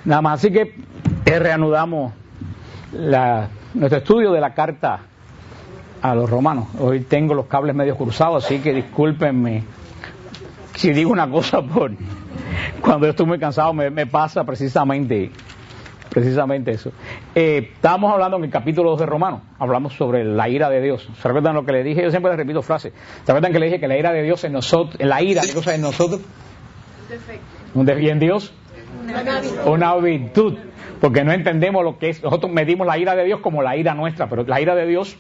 Nada más, así que reanudamos nuestro estudio de la carta a los romanos. Hoy tengo los cables medio cruzados, así que discúlpenme si digo una cosa cuando yo estoy muy cansado, me pasa precisamente eso. Estábamos hablando en el capítulo 2 de Romanos, hablamos sobre la ira de Dios. ¿Se recuerdan lo que le dije? Yo siempre les repito frases. ¿Se recuerdan que le dije que la ira de Dios en nosotros, la ira, qué cosa es en nosotros? Un defecto. ¿Y en Dios? Una virtud. Porque no entendemos lo que es. Nosotros medimos la ira de Dios como la ira nuestra, pero la ira de Dios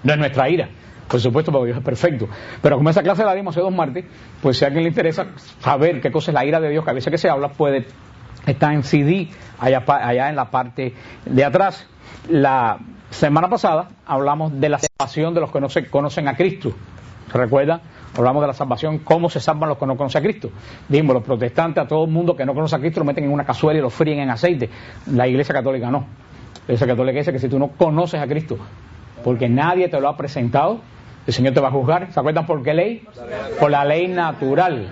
no es nuestra ira. Por supuesto, porque Dios es perfecto. Pero como esa clase la dimos hace 2 martes, pues si a alguien le interesa saber qué cosa es la ira de Dios, que a veces que se habla, puede estar en CD, allá en la parte de atrás. La semana pasada hablamos de la salvación de los que no se conocen a Cristo. ¿Se recuerda? Hablamos de la salvación, cómo se salvan los que no conocen a Cristo. Dijimos, los protestantes, a todo el mundo que no conoce a Cristo, lo meten en una cazuela y lo fríen en aceite. La Iglesia Católica no. La Iglesia Católica dice que si tú no conoces a Cristo, porque nadie te lo ha presentado, el Señor te va a juzgar. ¿Se acuerdan por qué ley? Por la ley natural.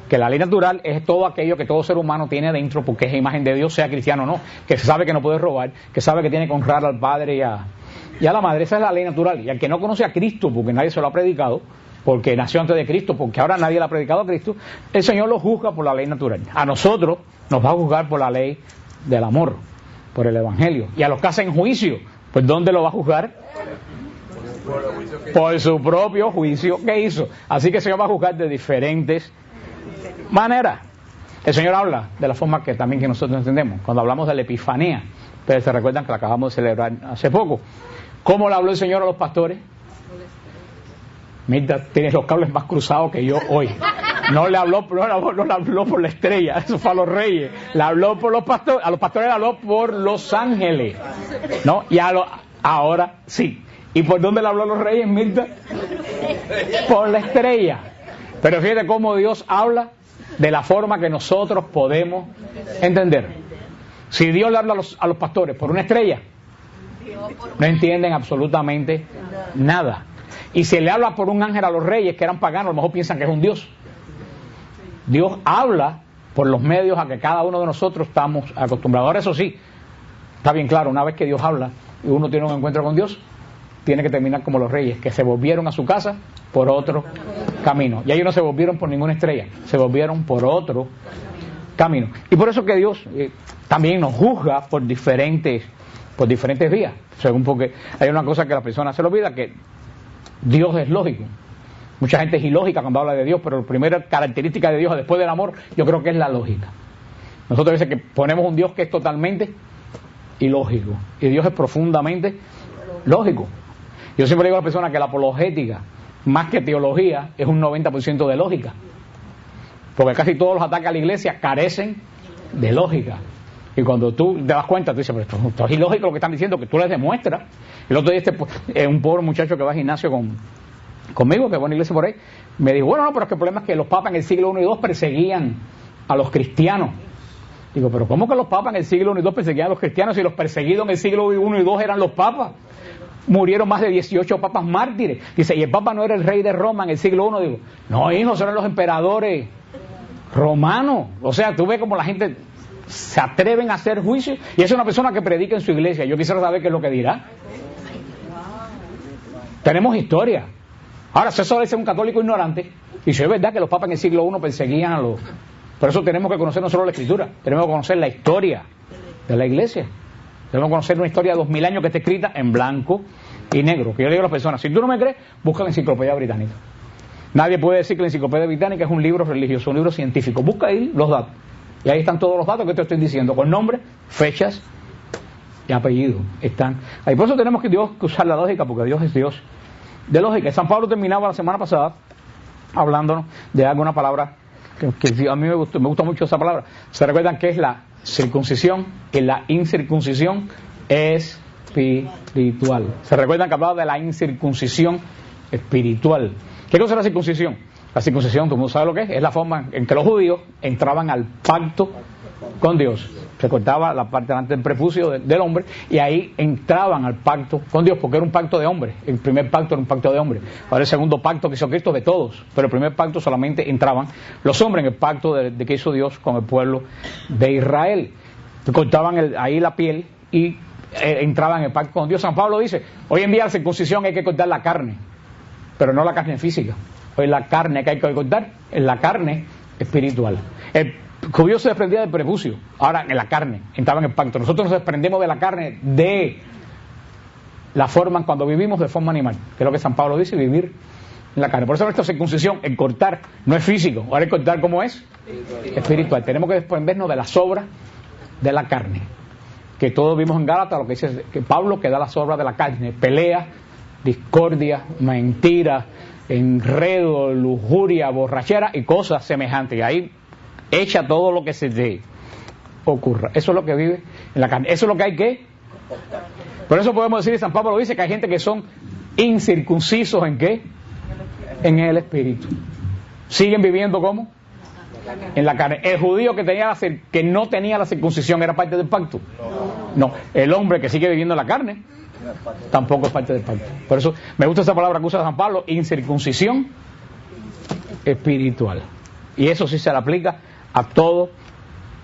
Que la ley natural es todo aquello que todo ser humano tiene dentro, porque es imagen de Dios, sea cristiano o no. Que se sabe que no puede robar, que sabe que tiene que honrar al Padre y a la Madre. Esa es la ley natural. Y al que no conoce a Cristo, porque nadie se lo ha predicado, porque nació antes de Cristo, porque ahora nadie le ha predicado a Cristo, el Señor lo juzga por la ley natural. A nosotros nos va a juzgar por la ley del amor, por el Evangelio. Y a los que hacen juicio, pues ¿dónde lo va a juzgar? Por su propio juicio que hizo. Así que el Señor va a juzgar de diferentes maneras. El Señor habla de la forma que también que nosotros entendemos. Cuando hablamos de la Epifanía, ustedes se recuerdan que la acabamos de celebrar hace poco. ¿Cómo le habló el Señor a los pastores? Mira, tienes los cables más cruzados que yo hoy. No le habló por la estrella, eso fue a los reyes. Le habló por los pastores, a los pastores le habló por los ángeles, ¿no? Y ahora sí. ¿Y por dónde le habló a los reyes, Mirta? Por la estrella. Pero fíjate cómo Dios habla de la forma que nosotros podemos entender. Si Dios le habla a los pastores por una estrella, no entienden absolutamente nada. Y si le habla por un ángel a los reyes, que eran paganos, a lo mejor piensan que es un Dios. Dios habla por los medios a que cada uno de nosotros estamos acostumbrados. Ahora, eso sí, está bien claro, una vez que Dios habla y uno tiene un encuentro con Dios, tiene que terminar como los reyes, que se volvieron a su casa por otro camino. Y ellos no se volvieron por ninguna estrella, se volvieron por otro camino. Y por eso que Dios también nos juzga por diferentes vías. Según, porque hay una cosa que la persona se le olvida, que Dios es lógico. Mucha gente es ilógica cuando habla de Dios, pero la primera característica de Dios después del amor, yo creo que es la lógica. Nosotros a veces que ponemos un Dios que es totalmente ilógico, y Dios es profundamente lógico. Yo siempre digo a las personas que la apologética, más que teología, es un 90% de lógica, porque casi todos los ataques a la iglesia carecen de lógica. Y cuando tú te das cuenta, tú dices, pero esto es ilógico lo que están diciendo, que tú les demuestras. El otro día un pobre muchacho que va al gimnasio conmigo, que va a una iglesia por ahí, me dijo, bueno, no, pero es que el problema es que los papas en el siglo I y II perseguían a los cristianos. Digo, pero ¿cómo que los papas en el siglo I y II perseguían a los cristianos si los perseguidos en el siglo I y II eran los papas? Murieron más de 18 papas mártires. Dice, ¿y el papa no era el rey de Roma en el siglo I? Digo, no, hijos, eran los emperadores romanos. O sea, tú ves como la gente se atreven a hacer juicio, y es una persona que predica en su iglesia. Yo quisiera saber qué es lo que dirá. Tenemos historia. Ahora, si eso es un católico ignorante, y si es verdad que los papas en el siglo I perseguían a los... Por eso tenemos que conocer no solo la escritura, tenemos que conocer la historia de la iglesia. Tenemos que conocer una historia de 2000 años que está escrita en blanco y negro. Que yo le digo a las personas, si tú no me crees, busca la Enciclopedia Británica. Nadie puede decir que la Enciclopedia Británica es un libro religioso, un libro científico. Busca ahí los datos. Y ahí están todos los datos que te estoy diciendo, con nombres, fechas y apellidos. Están ahí. Por eso tenemos que usar la lógica, porque Dios es Dios de lógica. San Pablo terminaba la semana pasada hablándonos de alguna palabra que a mí me gusta mucho esa palabra. ¿Se recuerdan qué es la circuncisión? Que la incircuncisión espiritual. ¿Se recuerdan que hablaba de la incircuncisión espiritual? ¿Qué cosa es la circuncisión? La circuncisión, todo el mundo sabe lo que es. Es la forma en que los judíos entraban al pacto con Dios. Se cortaba la parte delante del prepucio del hombre, y ahí entraban al pacto con Dios, porque era un pacto de hombres. El primer pacto era un pacto de hombres. Ahora el segundo pacto que hizo Cristo de todos, pero el primer pacto solamente entraban los hombres en el pacto de que hizo Dios con el pueblo de Israel. cortaban ahí la piel y entraban en el pacto con Dios. San Pablo dice, hoy en día la circuncisión hay que cortar la carne, pero no la carne física. Hoy la carne que hay que cortar es la carne espiritual. El judío se desprendía del prepucio, ahora en la carne, entraba en el pacto. Nosotros nos desprendemos de la carne de la forma cuando vivimos de forma animal, que es lo que San Pablo dice, vivir en la carne. Por eso nuestra circuncisión, el cortar, no es físico. Ahora el cortar, ¿cómo es? Espiritual. Tenemos que desprendernos de las obras de la carne, que todos vimos en Gálatas, lo que dice que Pablo, que da las obras de la carne: pelea, discordia, mentira, enredo, lujuria, borrachera y cosas semejantes. Y ahí echa todo lo que se te ocurra. Eso es lo que vive en la carne. Eso es lo que hay que. Por eso podemos decir, y San Pablo dice, que hay gente que son incircuncisos ¿en qué? En el espíritu. Siguen viviendo ¿cómo? En la carne. El judío que no tenía la circuncisión era parte del pacto. No. El hombre que sigue viviendo en la carne tampoco es parte del pacto. Por eso me gusta esa palabra que usa San Pablo, incircuncisión espiritual. Y eso sí se le aplica a todo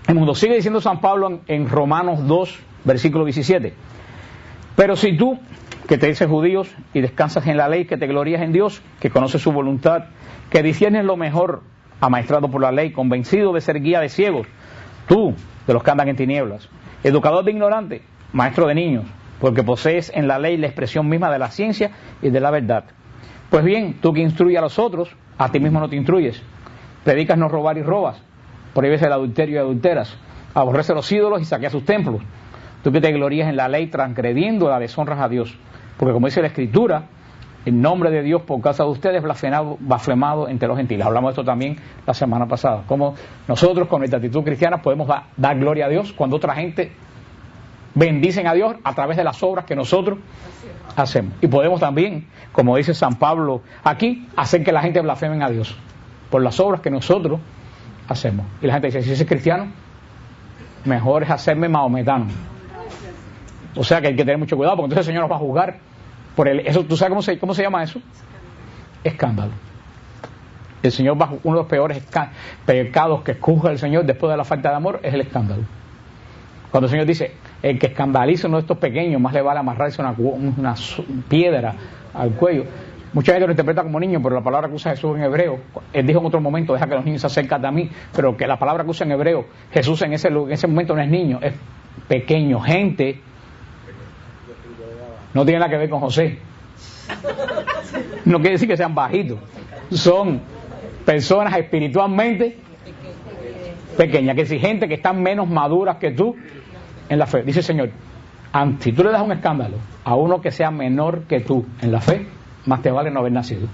el mundo. Sigue diciendo San Pablo en Romanos 2, versículo 17. Pero si tú, que te dices judíos y descansas en la ley, que te glorías en Dios, que conoces su voluntad, que disciernes lo mejor, amaestrado por la ley, convencido de ser guía de ciegos, tú, de los que andan en tinieblas, educador de ignorantes, maestro de niños, porque posees en la ley la expresión misma de la ciencia y de la verdad. Pues bien, tú que instruyes a los otros, a ti mismo no te instruyes. Predicas no robar y robas, prohíbes el adulterio y adulteras, aborreces los ídolos y saqueas sus templos. Tú que te glorías en la ley, transgrediendo la deshonras a Dios. Porque como dice la Escritura, el nombre de Dios por causa de ustedes blasfemado entre los gentiles. Hablamos de esto también la semana pasada. Como nosotros con nuestra actitud cristiana podemos dar gloria a Dios cuando otra gente bendicen a Dios a través de las obras que nosotros hacemos. Y podemos también, como dice San Pablo aquí, hacer que la gente blasfemen a Dios por las obras que nosotros hacemos. Y la gente dice, si ese es cristiano, mejor es hacerme mahometano. O sea que hay que tener mucho cuidado, porque entonces el Señor nos va a juzgar por eso. ¿Tú sabes cómo se llama eso? Escándalo. El Señor va, uno de los peores pecados que juzga el Señor después de la falta de amor es el escándalo. Cuando el Señor dice, el que escandaliza uno de estos pequeños, más le vale amarrarse una piedra al cuello. Mucha gente lo interpreta como niño, pero la palabra que usa Jesús en hebreo, él dijo en otro momento, deja que los niños se acerquen a mí, pero que la palabra que usa en hebreo, Jesús en ese momento no es niño, es pequeño. Gente no tiene nada que ver con José. No quiere decir que sean bajitos, son personas espiritualmente pequeñas, que si gente que están menos maduras que tú en la fe. Dice el Señor, si tú le das un escándalo a uno que sea menor que tú en la fe, más te vale no haber nacido.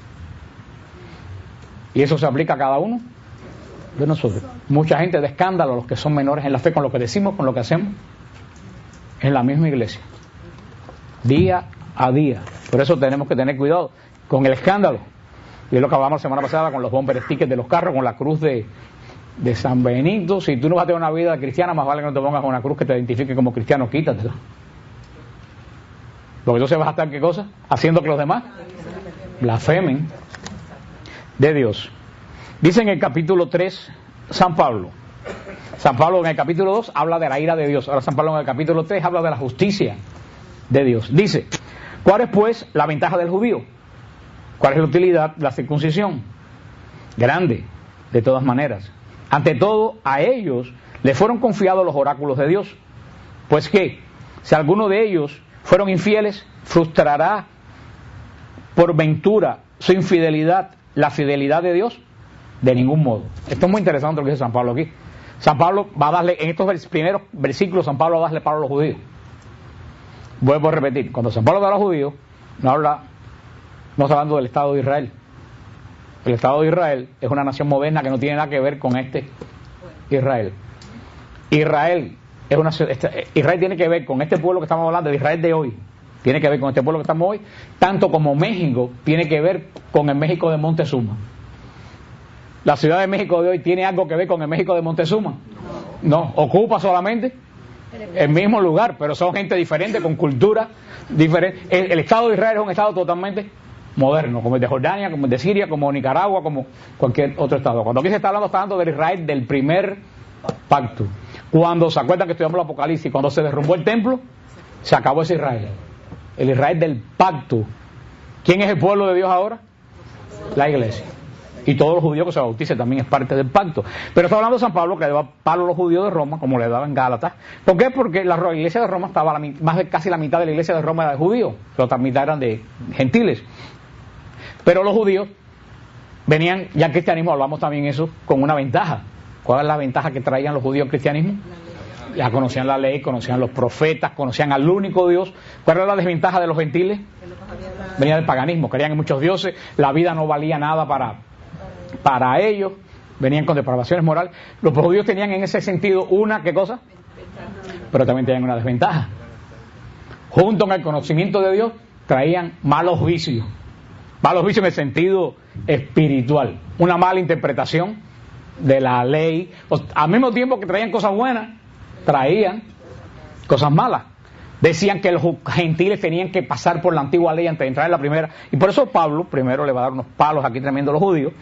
Y eso se aplica a cada uno de nosotros. Mucha gente de escándalo a los que son menores en la fe, con lo que decimos, con lo que hacemos en la misma iglesia, día a día. Por eso tenemos que tener cuidado con el escándalo. Y es lo que hablamos la semana pasada con los bumper stickers de los carros, con la cruz de San Benito. Si tú no vas a tener una vida cristiana, más vale que no te pongas una cruz que te identifique como cristiano, quítatela. Porque entonces vas a estar, ¿qué cosa? Haciendo que los demás blasfemen de Dios. Dice en el capítulo 3 San Pablo en el capítulo 2 habla de la ira de Dios. Ahora San Pablo en el capítulo 3 habla de la justicia de Dios. Dice, ¿cuál es pues la ventaja del judío? ¿Cuál es la utilidad de la circuncisión? Grande, de todas maneras. Ante todo, a ellos les fueron confiados los oráculos de Dios. Pues que, si alguno de ellos fueron infieles, frustrará por ventura su infidelidad, la fidelidad de Dios, de ningún modo. Esto es muy interesante lo que dice San Pablo aquí. San Pablo va a darle, en estos primeros versículos, San Pablo va a darle palo a los judíos. Vuelvo a repetir, cuando San Pablo habla a los judíos, no está hablando del Estado de Israel. El Estado de Israel es una nación moderna que no tiene nada que ver con Israel. Israel tiene que ver con este pueblo que estamos hablando, de Israel de hoy. Tiene que ver con este pueblo que estamos hoy, tanto como México tiene que ver con el México de Montezuma. ¿La Ciudad de México de hoy tiene algo que ver con el México de Montezuma? No, ocupa solamente el mismo lugar, pero son gente diferente, con cultura diferente. El Estado de Israel es un Estado totalmente moderno, como el de Jordania, como el de Siria, como Nicaragua, como cualquier otro Estado. Cuando aquí se está hablando del Israel del primer pacto. Cuando se acuerdan que estudiamos el Apocalipsis, cuando se derrumbó el templo, se acabó ese Israel. El Israel del pacto. ¿Quién es el pueblo de Dios ahora? La iglesia. Y todos los judíos que se bauticen también es parte del pacto. Pero está hablando San Pablo que le daba palo a los judíos de Roma, como le daban Gálatas. ¿Por qué? Porque la iglesia de Roma estaba, más de casi la mitad de la iglesia de Roma era de judíos, la otra mitad eran de gentiles. Pero los judíos venían, ya el cristianismo, hablamos también eso, con una ventaja. ¿Cuál es la ventaja que traían los judíos al cristianismo? Ya conocían la ley, conocían los profetas, conocían al único Dios. ¿Cuál era la desventaja de los gentiles? Venía del paganismo, creían en muchos dioses, la vida no valía nada para ellos, venían con depravaciones morales. Los judíos tenían en ese sentido una, ¿qué cosa? Pero también tenían una desventaja. Junto con el conocimiento de Dios, traían malos vicios en el sentido espiritual, una mala interpretación de la ley. Al mismo tiempo que traían cosas buenas, traían cosas malas. Decían que los gentiles tenían que pasar por la antigua ley antes de entrar en la primera, y por eso Pablo primero le va a dar unos palos aquí tremendo a los judíos,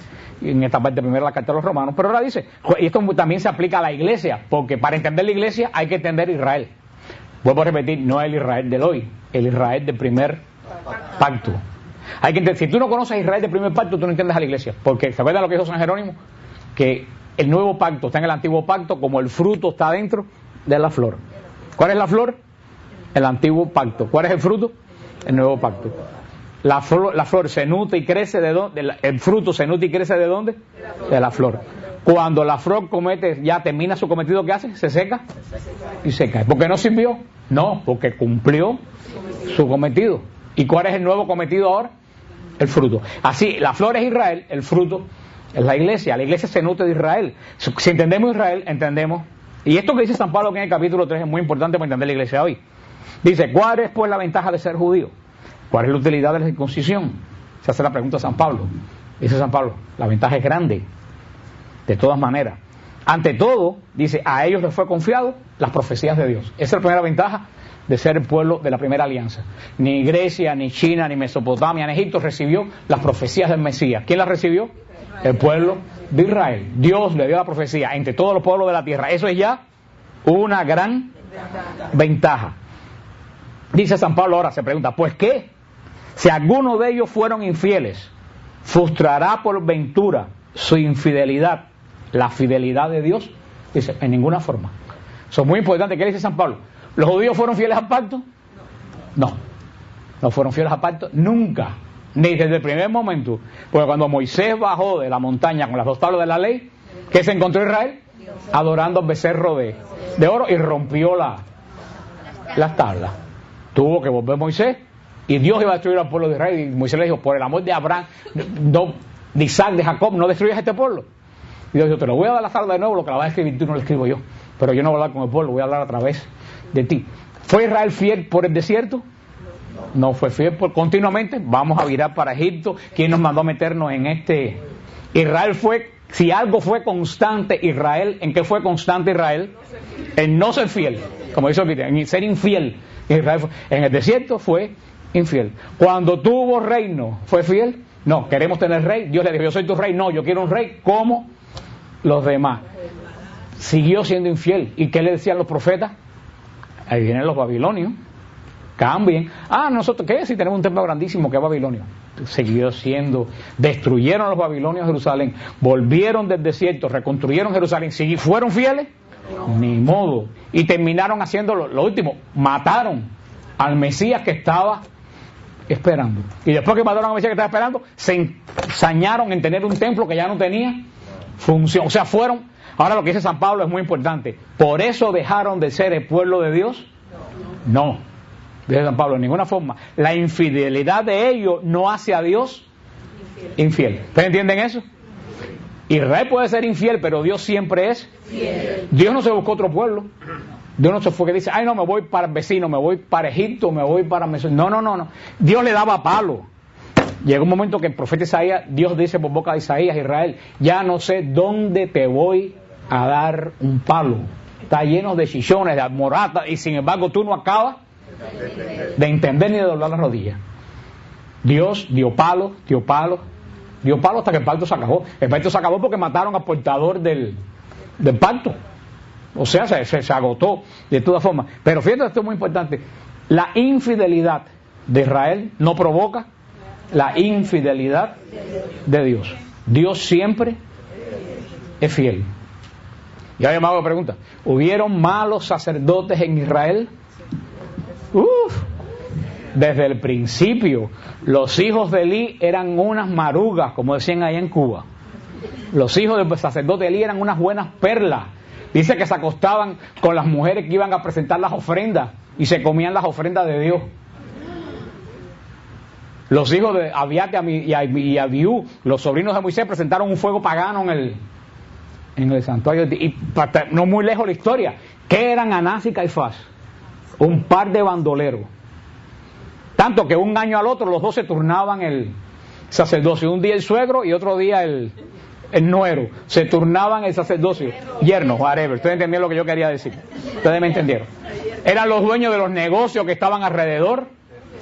en esta parte primero la carta de los romanos, pero ahora dice, y esto también se aplica a la iglesia, porque para entender la iglesia hay que entender Israel. Vuelvo a repetir, no el Israel del hoy, el Israel del primer pacto. Hay que entender, si tú no conoces a Israel del primer pacto, tú no entiendes a la iglesia, porque ¿se acuerdan lo que dijo San Jerónimo? Que el nuevo pacto está en el antiguo pacto, como el fruto está dentro de la flor. ¿Cuál es la flor? El antiguo pacto. ¿Cuál es el fruto? El nuevo pacto. La flor se nutre y crece ¿de dónde? El fruto se nutre y crece ¿de dónde? De la flor. Cuando la flor ya termina su cometido, ¿qué hace? Se seca y se cae. ¿Por qué no sirvió? No, porque cumplió su cometido. ¿Y cuál es el nuevo cometido ahora? El fruto. Así, la flor es Israel, el fruto es la iglesia. La iglesia se nutre de Israel. Si entendemos Israel, entendemos. Y esto que dice San Pablo aquí en el capítulo 3 es muy importante para entender la iglesia hoy. Dice, ¿cuál es pues la ventaja de ser judío? ¿Cuál es la utilidad de la circuncisión? Se hace la pregunta a San Pablo. Dice San Pablo, la ventaja es grande, de todas maneras. Ante todo, dice, a ellos les fue confiado las profecías de Dios. Esa es la primera ventaja de ser el pueblo de la primera alianza. Ni Grecia, ni China, ni Mesopotamia, ni Egipto recibió las profecías del Mesías. ¿Quién las recibió? El pueblo de Israel. Dios le dio la profecía entre todos los pueblos de la tierra. Eso es ya una gran ventaja. Dice San Pablo ahora, se pregunta, ¿pues qué? Si alguno de ellos fueron infieles, ¿frustrará por ventura su infidelidad la fidelidad de Dios? Dice, en ninguna forma. Eso es muy importante. ¿Qué dice San Pablo? ¿Los judíos fueron fieles al pacto? No fueron fieles al pacto nunca, ni desde el primer momento. Porque cuando Moisés bajó de la montaña con las 2 tablas de la ley, ¿qué se encontró Israel? Adorando al becerro de oro, y rompió las tablas. Tuvo que volver Moisés, y Dios iba a destruir al pueblo de Israel, y Moisés le dijo, por el amor de Abraham, de Isaac, de Jacob, no destruyas este pueblo. Y Dios dijo, te lo voy a dar la tabla de nuevo, lo que la vas a escribir tú no lo escribo yo, pero yo no voy a hablar con el pueblo, voy a hablar a través de ti. ¿Fue Israel fiel por el desierto? No fue fiel continuamente. Vamos a virar para Egipto. ¿Quién nos mandó a meternos en este? Israel fue, si algo fue constante Israel, ¿en qué fue constante Israel? En no ser fiel, como dice aquí, en ser infiel. Israel en el desierto fue infiel. Cuando tuvo reino, ¿fue fiel? No, queremos tener rey. Dios le dijo, yo soy tu rey. No, yo quiero un rey como los demás. Siguió siendo infiel. ¿Y qué le decían los profetas? Ahí vienen los babilonios. Cambien. ¿Nosotros qué? Si tenemos un templo grandísimo que es Babilonia. Siguió siendo. Destruyeron a los babilonios Jerusalén. Volvieron del desierto. Reconstruyeron Jerusalén. ¿Fueron fieles? Ni modo. Y terminaron haciendo lo último. Mataron al Mesías que estaba esperando. Y después que mataron al Mesías que estaba esperando, se ensañaron en tener un templo que ya no tenía función. O sea, fueron. Ahora lo que dice San Pablo es muy importante. ¿Por eso dejaron de ser el pueblo de Dios? No. Dice San Pablo, en ninguna forma. La infidelidad de ellos no hace a Dios infiel. ¿Ustedes entienden eso? Israel puede ser infiel, pero Dios siempre es fiel. Dios no se buscó otro pueblo. Dios no se fue que dice, no me voy para el vecino, me voy para Egipto, me voy para Mesopotamia. No. Dios le daba palo. Llegó un momento que el profeta Isaías, Dios dice por boca de Isaías, Israel, ya no sé dónde te voy a dar un palo. Está lleno de chichones, de almoratas, y sin embargo tú no acabas de entender ni de doblar las rodillas. Dios dio palo hasta que el pacto se acabó. El pacto se acabó porque mataron al portador del pacto. O sea, se agotó de todas formas. Pero fíjate, esto es muy importante. La infidelidad de Israel no provoca la infidelidad de Dios. Dios siempre es fiel. Y ahora me hago la pregunta: ¿hubieron malos sacerdotes en Israel? Desde el principio, los hijos de Elí eran unas marugas, como decían allá en Cuba. Los hijos del sacerdote Elí eran unas buenas perlas. Dice que se acostaban con las mujeres que iban a presentar las ofrendas y se comían las ofrendas de Dios. Los hijos de Abiate y Abiú, los sobrinos de Moisés, presentaron un fuego pagano en el santuario. Y no muy lejos la historia. ¿Qué eran Anás y Caifás? Un par de bandoleros. Tanto que un año al otro los dos se turnaban el sacerdocio. Un día el suegro y otro día el nuero. Se turnaban el sacerdocio. Yerno, whatever. Ustedes entendieron lo que yo quería decir. Ustedes me entendieron. Eran los dueños de los negocios que estaban alrededor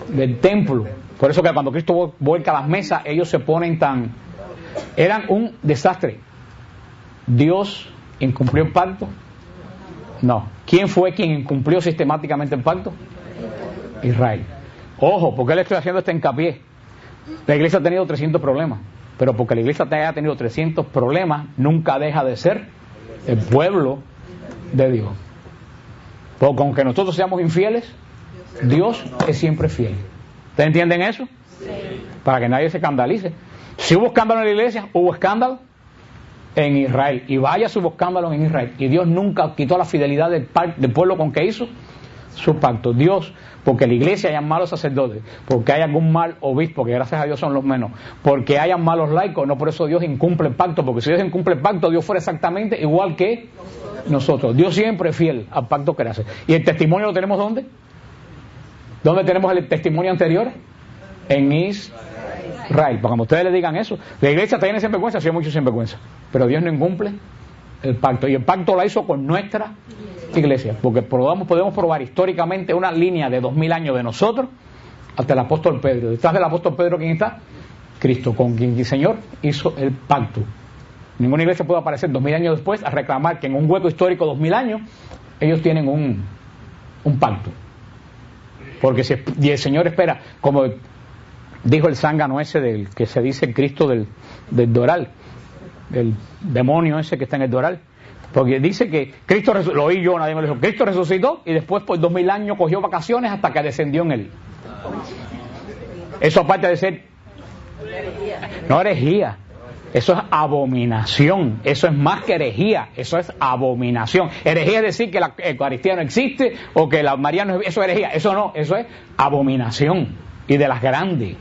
del templo. Por eso que cuando Cristo vuelca las mesas, ellos se ponen eran un desastre. ¿Dios incumplió el pacto? No. ¿Quién fue quien incumplió sistemáticamente el pacto? Israel. Ojo, ¿por qué le estoy haciendo este hincapié? La iglesia ha tenido 300 problemas, pero porque la iglesia haya tenido 300 problemas, nunca deja de ser el pueblo de Dios. Porque aunque nosotros seamos infieles, Dios es siempre fiel. ¿Ustedes entienden eso? Sí. Para que nadie se escandalice. Si hubo escándalo en la iglesia, hubo escándalo en Israel. Y vaya si hubo escándalo en Israel. Y Dios nunca quitó la fidelidad del pueblo con que hizo su pacto. Dios, porque la iglesia hayan malos sacerdotes, porque hay algún mal obispo, que gracias a Dios son los menos, porque hayan malos laicos, no por eso Dios incumple el pacto, porque si Dios incumple el pacto, Dios fuera exactamente igual que nosotros. Dios siempre es fiel al pacto que hace. ¿Y el testimonio lo tenemos dónde? ¿Dónde tenemos el testimonio anterior? En Israel. Para cuando ustedes le digan eso, la iglesia está llena de sinvergüenza, sí hay muchos sinvergüenza, pero Dios no incumple el pacto, y el pacto la hizo con nuestra iglesia, porque podemos probar históricamente una línea de 2000 años de nosotros hasta el apóstol Pedro. Detrás del apóstol Pedro, ¿quién está? Cristo, con quien el Señor hizo el pacto. Ninguna iglesia puede aparecer 2000 años después a reclamar que en un hueco histórico 2000 años ellos tienen un pacto. Porque si el Señor espera, como dijo el zángano ese del que se dice el Cristo del Doral, el demonio ese que está en el Doral, porque dice que Cristo resucitó, lo oí yo, nadie me lo dijo, Cristo resucitó y después por 2000 años cogió vacaciones hasta que descendió en él. Eso aparte de ser no herejía, eso es abominación, eso es más que herejía, eso es abominación. Herejía es decir que la Eucaristía no existe o que la María no, eso es herejía, eso no, eso es abominación y de las grandes.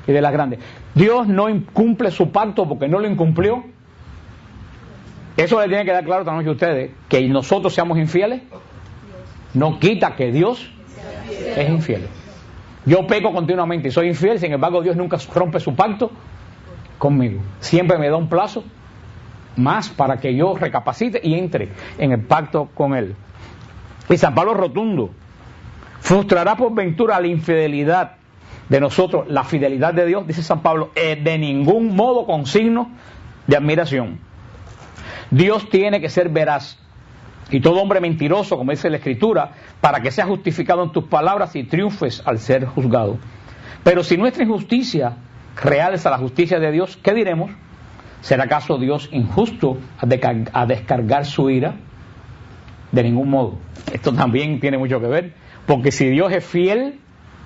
Y de las grandes. Dios no incumple su pacto porque no lo incumplió. Eso le tiene que dar claro también a ustedes, que nosotros seamos infieles no quita que Dios es infiel. Yo peco continuamente y soy infiel, sin embargo Dios nunca rompe su pacto conmigo. Siempre me da un plazo más para que yo recapacite y entre en el pacto con Él. Y San Pablo rotundo: frustrará por ventura la infidelidad de nosotros la fidelidad de Dios, dice San Pablo, de ningún modo con signo de admiración. Dios tiene que ser veraz, y todo hombre mentiroso, como dice la Escritura, para que sea justificado en tus palabras y triunfes al ser juzgado. Pero si nuestra injusticia realza la justicia de Dios, ¿qué diremos? ¿Será acaso Dios injusto a descargar su ira? De ningún modo. Esto también tiene mucho que ver, porque si Dios es fiel,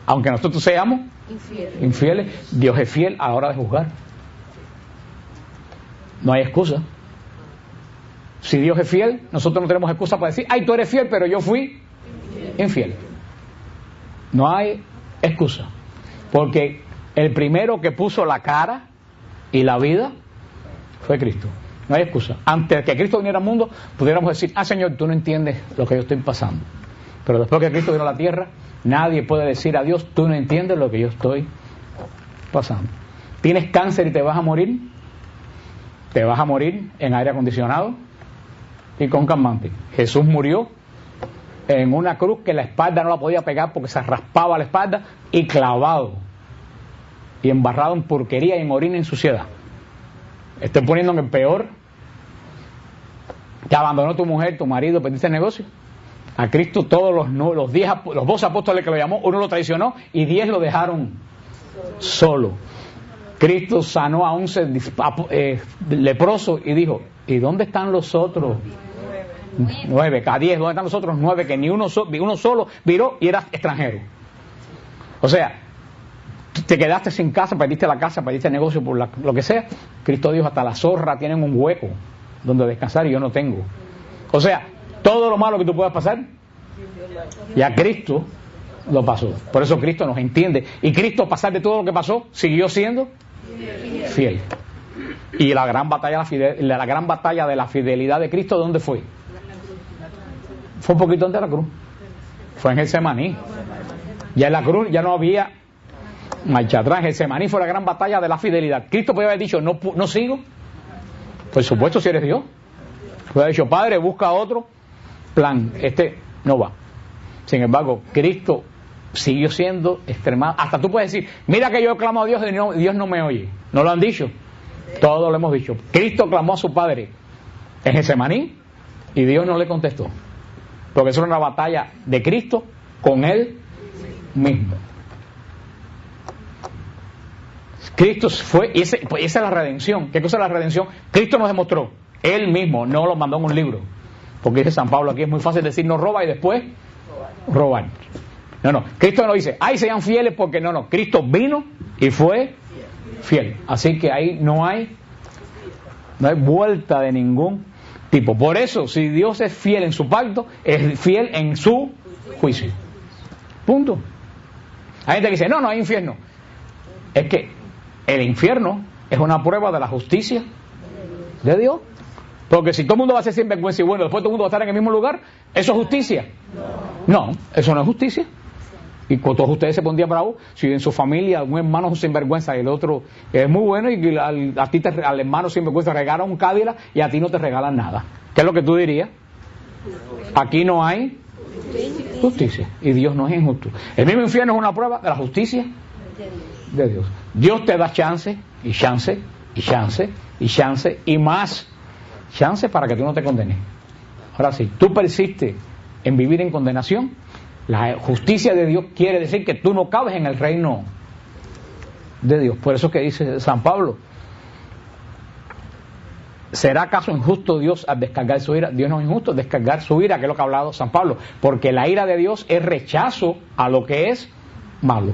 aunque nosotros seamos infieles, Dios es fiel a la hora de juzgar. No hay excusa. Si Dios es fiel, nosotros no tenemos excusa para decir, ay, tú eres fiel, pero yo fui infiel. No hay excusa. Porque el primero que puso la cara y la vida fue Cristo. No hay excusa. Antes de que Cristo viniera al mundo, pudiéramos decir, ah, Señor, tú no entiendes lo que yo estoy pasando. Pero después que Cristo vino a la tierra, nadie puede decir a Dios, tú no entiendes lo que yo estoy pasando. ¿Tienes cáncer y te vas a morir? Te vas a morir en aire acondicionado y con calmante. Jesús murió en una cruz que la espalda no la podía pegar porque se raspaba la espalda, y clavado y embarrado en porquería y en orina y en suciedad. Estoy poniendo en el peor Te abandonó tu mujer, tu marido, perdiste el negocio. A Cristo todos los 12 apóstoles que lo llamó, uno lo traicionó y 10 lo dejaron solo. Cristo sanó a 11 leprosos y dijo, ¿y dónde están los otros 9? A 10, ¿dónde están los otros 9? Que ni uno solo viró y era extranjero. O sea, te quedaste sin casa, perdiste la casa, perdiste el negocio, por lo que sea. Cristo dijo, hasta la zorra tienen un hueco donde descansar y yo no tengo. O sea, todo lo malo que tú puedas pasar, ya Cristo lo pasó. Por eso Cristo nos entiende. Y Cristo, a pesar de todo lo que pasó, siguió siendo fiel. Y la gran batalla de la fidelidad de Cristo, ¿dónde fue? Fue un poquito antes de la cruz. Fue en Getsemaní. Ya en la cruz ya no había marcha atrás. En Getsemaní fue la gran batalla de la fidelidad. Cristo podía haber dicho, no sigo. Por supuesto, si eres Dios. Puede haber dicho, Padre, busca otro plan, no va. Sin embargo, Cristo siguió siendo extremado. Hasta tú puedes decir, mira que yo clamo a Dios y Dios no me oye. ¿No lo han dicho? Todos lo hemos dicho. Cristo clamó a su Padre en Getsemaní y Dios no le contestó. Porque eso era una batalla de Cristo con Él mismo. Cristo fue, y esa es la redención. ¿Qué cosa es la redención? Cristo nos demostró, Él mismo, no lo mandó en un libro. Porque dice San Pablo aquí, es muy fácil decir no roba y después robar. No, Cristo no dice, ay, sean fieles porque no, Cristo vino y fue fiel. Así que ahí no hay vuelta de ningún tipo. Por eso, si Dios es fiel en su pacto, es fiel en su juicio. Punto. Hay gente que dice, no hay infierno. Es que el infierno es una prueba de la justicia de Dios. Porque si todo el mundo va a ser sinvergüenza y bueno, después todo el mundo va a estar en el mismo lugar, ¿eso es justicia? No, eso no es justicia. Y con todos ustedes se pondrían bravos si en su familia un hermano es un sinvergüenza y el otro es muy bueno y al hermano sinvergüenza regala un Cadillac y a ti no te regalan nada. ¿Qué es lo que tú dirías? Aquí no hay justicia y Dios no es injusto. El mismo infierno es una prueba de la justicia de Dios. Dios te da chance y chance y chance y chance y más chance para que tú no te condenes. Ahora sí, tú persistes en vivir en condenación, la justicia de Dios quiere decir que tú no cabes en el reino de Dios. Por eso que dice San Pablo, ¿será acaso injusto Dios al descargar su ira? Dios no es injusto al descargar su ira, que es lo que ha hablado San Pablo, porque la ira de Dios es rechazo a lo que es malo.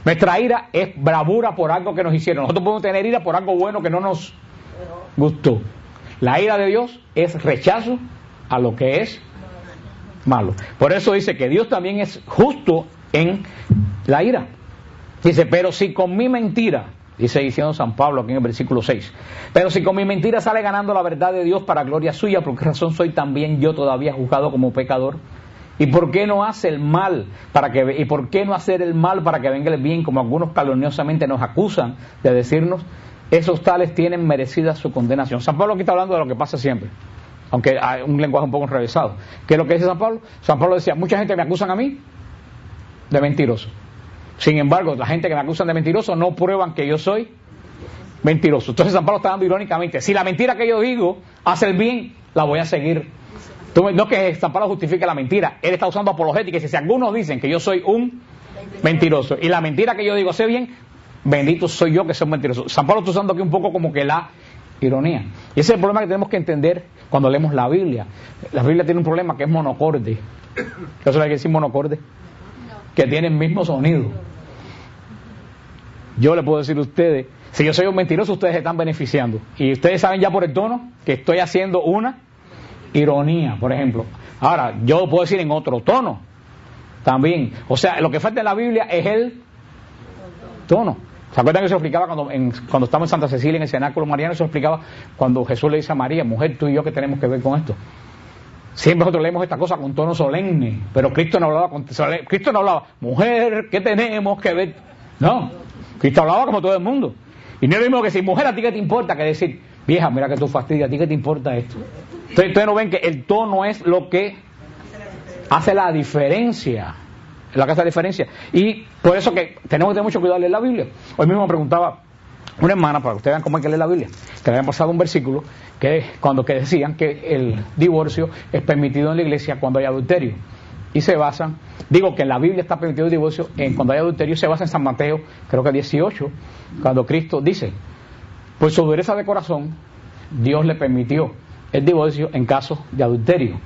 Nuestra ira es bravura por algo que nos hicieron. Nosotros podemos tener ira por algo bueno que no nos gustó. La ira de Dios es rechazo a lo que es malo. Por eso dice que Dios también es justo en la ira. Dice, pero si con mi mentira, dice diciendo San Pablo aquí en el versículo 6, pero si con mi mentira sale ganando la verdad de Dios para gloria suya, ¿por qué razón soy también yo todavía juzgado como pecador? ¿Y por qué no hace el mal y por qué no hacer el mal para que venga el bien, como algunos calumniosamente nos acusan de decirnos? Esos tales tienen merecida su condenación. San Pablo aquí está hablando de lo que pasa siempre, aunque hay un lenguaje un poco enrevesado. ¿Qué es lo que dice San Pablo? San Pablo decía, mucha gente me acusan a mí de mentiroso. Sin embargo, la gente que me acusan de mentiroso no prueban que yo soy mentiroso. Entonces San Pablo está dando irónicamente, si la mentira que yo digo hace el bien, la voy a seguir. No que San Pablo justifique la mentira, él está usando apologética y dice, si algunos dicen que yo soy un mentiroso y la mentira que yo digo hace bien, bendito soy yo que soy mentiroso. San Pablo está usando aquí un poco como que la ironía. Y ese es el problema que tenemos que entender cuando leemos la Biblia. La Biblia tiene un problema que es monocorde. ¿Qué es lo que decir monocorde? Que tiene el mismo sonido. Yo le puedo decir a ustedes, si yo soy un mentiroso, ustedes se están beneficiando. Y ustedes saben ya por el tono que estoy haciendo una ironía, por ejemplo. Ahora, yo lo puedo decir en otro tono también. O sea, lo que falta en la Biblia es el tono. ¿Se acuerdan que se explicaba cuando estamos en Santa Cecilia, en el cenáculo mariano, se explicaba cuando Jesús le dice a María, mujer, tú y yo, ¿qué tenemos que ver con esto? Siempre nosotros leemos esta cosa con tono solemne, pero Cristo no hablaba, mujer, ¿qué tenemos que ver? No, Cristo hablaba como todo el mundo. Y no es lo mismo que decir, mujer, ¿a ti qué te importa? Que decir, vieja, mira que tú fastidias, ¿a ti qué te importa esto? Entonces, ustedes no ven que el tono es lo que hace la diferencia. Es lo que hace la diferencia. Y por eso que tenemos que tener mucho cuidado en la Biblia. Hoy mismo me preguntaba una hermana, para que ustedes vean cómo hay que leer la Biblia, que le habían pasado un versículo que decían que el divorcio es permitido en la iglesia cuando hay adulterio. Y se basan, digo que en la Biblia está permitido el divorcio cuando hay adulterio, se basa en San Mateo, creo que 18, cuando Cristo dice, por su dureza de corazón, Dios le permitió el divorcio en caso de adulterio.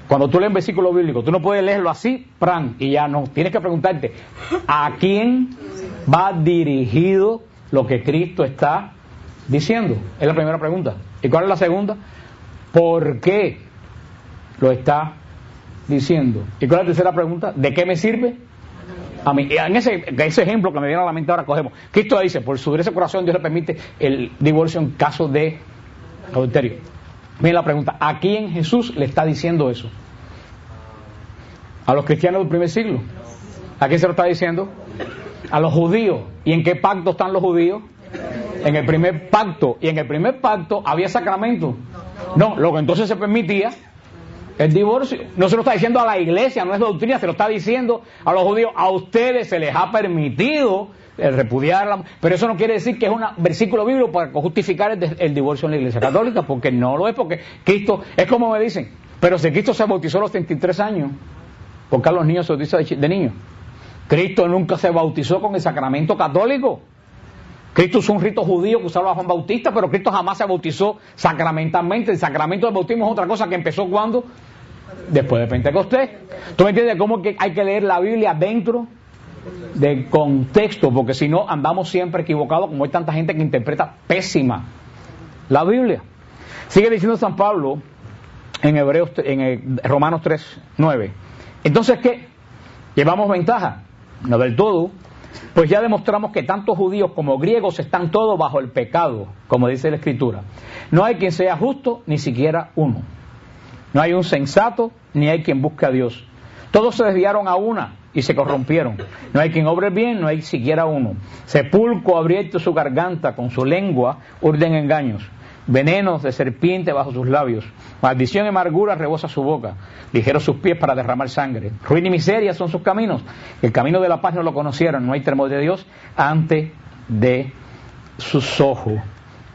Cuando tú lees un versículo bíblico, tú no puedes leerlo así, pran, y ya no. Tienes que preguntarte, ¿a quién va dirigido lo que Cristo está diciendo? Es la primera pregunta. ¿Y cuál es la segunda? ¿Por qué lo está diciendo? ¿Y cuál es la tercera pregunta? ¿De qué me sirve a mí? En ese ejemplo que me viene a la mente ahora, cogemos. Cristo dice, por su dureza de corazón, Dios le permite el divorcio en caso de adulterio. Miren la pregunta, ¿a quién Jesús le está diciendo eso? ¿A los cristianos del primer siglo? ¿A quién se lo está diciendo? A los judíos. ¿Y en qué pacto están los judíos? En el primer pacto. ¿Y en el primer pacto había sacramento? No, lo que entonces se permitía el divorcio. No se lo está diciendo a la iglesia, no es doctrina, se lo está diciendo a los judíos. A ustedes se les ha permitido el repudiarla, pero eso no quiere decir que es un versículo bíblico para justificar el divorcio en la iglesia católica, porque no lo es, porque Cristo, es como me dicen, pero si Cristo se bautizó a los 33 años, ¿por qué a los niños se bautiza de niños? Cristo nunca se bautizó con el sacramento católico. Cristo usó un rito judío que usaba Juan Bautista, pero Cristo jamás se bautizó sacramentalmente. El sacramento del bautismo es otra cosa que empezó cuando, después de Pentecostés. ¿Tú me entiendes cómo que hay que leer la Biblia dentro del contexto? Porque si no andamos siempre equivocados, como hay tanta gente que interpreta pésima la Biblia. Sigue diciendo San Pablo en Romanos 3:9. Entonces, ¿qué? ¿Llevamos ventaja? No del todo. Pues ya demostramos que tanto judíos como griegos están todos bajo el pecado, como dice la Escritura. No hay quien sea justo, ni siquiera uno. No hay un sensato, ni hay quien busque a Dios. Todos se desviaron a una y se corrompieron. No hay quien obre bien, no hay siquiera uno. Sepulcro ha abierto su garganta, con su lengua urden engaños. Venenos de serpiente bajo sus labios. Maldición y amargura rebosa su boca. Ligeros sus pies para derramar sangre. Ruina y miseria son sus caminos. El camino de la paz no lo conocieron. No hay temor de Dios ante de sus ojos.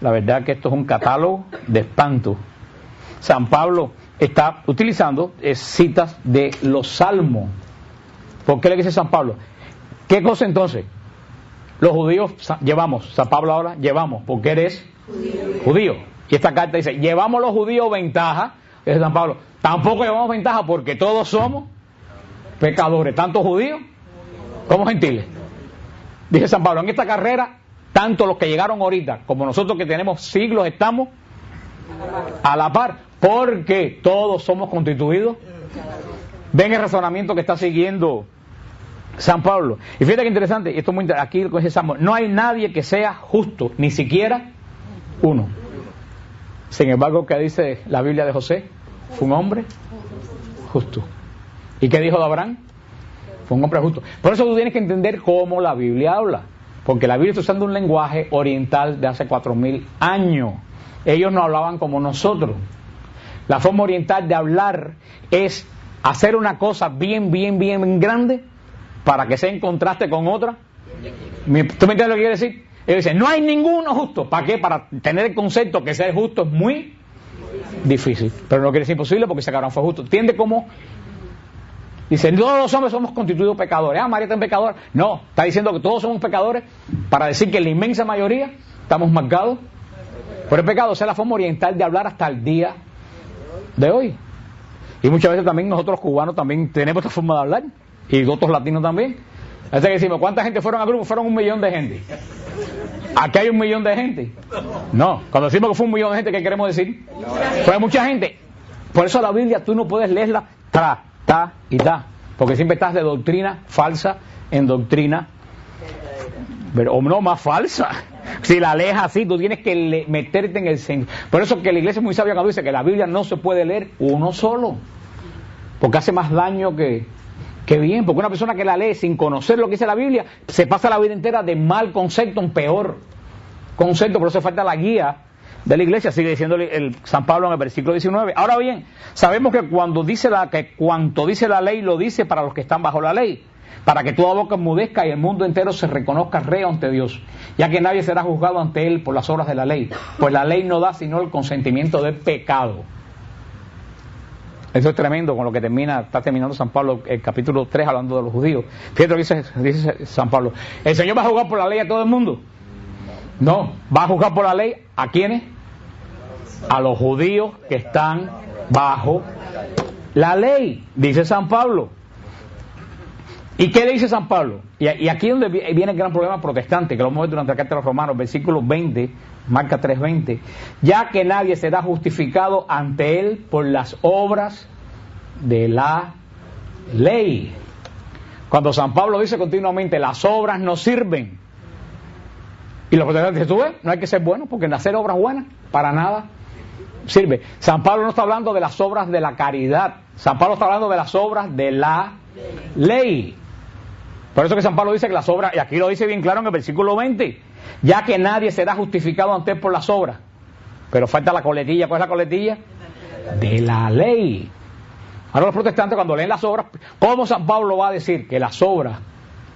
La verdad que esto es un catálogo de espanto. San Pablo está utilizando citas de los Salmos. ¿Por qué le dice San Pablo? ¿Qué cosa entonces? Los judíos llevamos, San Pablo ahora llevamos, porque eres judío. Y esta carta dice, llevamos los judíos ventaja, dice San Pablo, tampoco llevamos ventaja porque todos somos pecadores, tanto judíos como gentiles. Dice San Pablo, en esta carrera, tanto los que llegaron ahorita como nosotros que tenemos siglos estamos a la par, porque todos somos constituidos. Ven el razonamiento que está siguiendo San Pablo. Y fíjate que interesante, y esto es muy interesante, aquí con ese Salmo, no hay nadie que sea justo, ni siquiera uno. Sin embargo, ¿qué dice la Biblia de José? Fue un hombre justo. ¿Y qué dijo de Abraham? Fue un hombre justo. Por eso tú tienes que entender cómo la Biblia habla, porque la Biblia está usando un lenguaje oriental de hace 4000 años. Ellos no hablaban como nosotros. La forma oriental de hablar es hacer una cosa bien grande para que sea en contraste con otra. ¿Tú me entiendes lo que quiere decir? Ellos dicen, no hay ninguno justo. ¿Para qué? Para tener el concepto que ser justo es muy difícil. Pero no quiere decir imposible porque ese cabrón fue justo. ¿Entiende cómo? Dice, todos los hombres somos constituidos pecadores. Ah, María está en pecador. No, está diciendo que todos somos pecadores para decir que la inmensa mayoría estamos marcados por el pecado. Esa es la forma oriental de hablar hasta el día de hoy. Y muchas veces también nosotros los cubanos también tenemos esta forma de hablar. Y otros latinos también. Así que decimos, ¿cuánta gente fueron al grupo? Fueron 1 millón de gente. ¿Aquí hay 1 millón de gente? No. Cuando decimos que fue 1 millón de gente, ¿qué queremos decir? Fue mucha gente. Por eso la Biblia tú no puedes leerla ta y ta. Porque siempre estás de doctrina falsa en doctrina, pero no más falsa. Si la lees así, tú tienes que meterte en el centro. Por eso que la iglesia es muy sabia cuando dice que la Biblia no se puede leer uno solo. Porque hace más daño que bien. Porque una persona que la lee sin conocer lo que dice la Biblia, se pasa la vida entera de mal concepto, un peor concepto. Por eso falta la guía de la iglesia. Sigue diciendo el San Pablo en el versículo 19. Ahora bien, sabemos que cuanto dice la ley, lo dice para los que están bajo la ley, para que toda boca enmudezca y el mundo entero se reconozca reo ante Dios, ya que nadie será juzgado ante él por las obras de la ley, pues la ley no da sino el consentimiento del pecado. Eso es tremendo con lo que está terminando San Pablo el capítulo 3 hablando de los judíos. Fíjate lo que dice San Pablo. ¿El Señor va a juzgar por la ley a todo el mundo? No, va a juzgar por la ley ¿a quiénes? A los judíos que están bajo la ley, dice San Pablo. ¿Y qué le dice San Pablo? Y aquí es donde viene el gran problema protestante, que lo vamos a ver durante la carta de los Romanos, versículo 20, marca 3:20. Ya que nadie será justificado ante él por las obras de la ley. Cuando San Pablo dice continuamente, las obras no sirven. Y los protestantes dicen, tú ves, no hay que ser bueno, porque en hacer obras buenas, para nada sirve. San Pablo no está hablando de las obras de la caridad. San Pablo está hablando de las obras de la ley. Por eso que San Pablo dice que las obras, y aquí lo dice bien claro en el versículo 20, ya que nadie será justificado ante él por las obras. Pero falta la coletilla. ¿Cuál es la coletilla? De la ley. Ahora los protestantes cuando leen las obras, ¿cómo San Pablo va a decir que las obras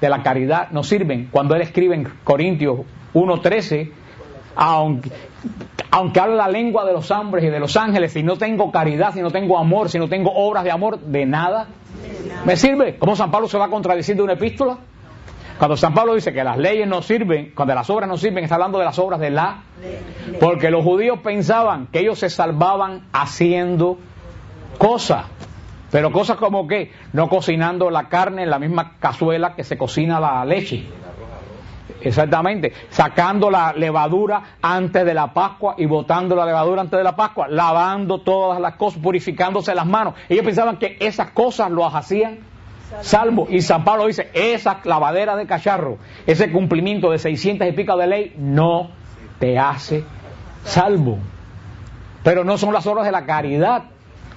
de la caridad no sirven cuando él escribe en Corintios 1:13, aunque habla la lengua de los hombres y de los ángeles, si no tengo caridad, si no tengo amor, si no tengo obras de amor, de nada me sirve? ¿Cómo San Pablo se va a contradecir de una epístola? Cuando San Pablo dice que las leyes no sirven, cuando las obras no sirven, está hablando de las obras de la ley. Porque los judíos pensaban que ellos se salvaban haciendo cosas. Pero cosas como ¿qué? No cocinando la carne en la misma cazuela que se cocina la leche. Exactamente, sacando la levadura antes de la Pascua y botando la levadura antes de la Pascua, lavando todas las cosas, purificándose las manos. Ellos pensaban que esas cosas los hacían salvo. Y San Pablo dice, esa lavadera de cacharro, ese cumplimiento de 600 y pico de ley no te hace salvo. Pero no son las obras de la caridad.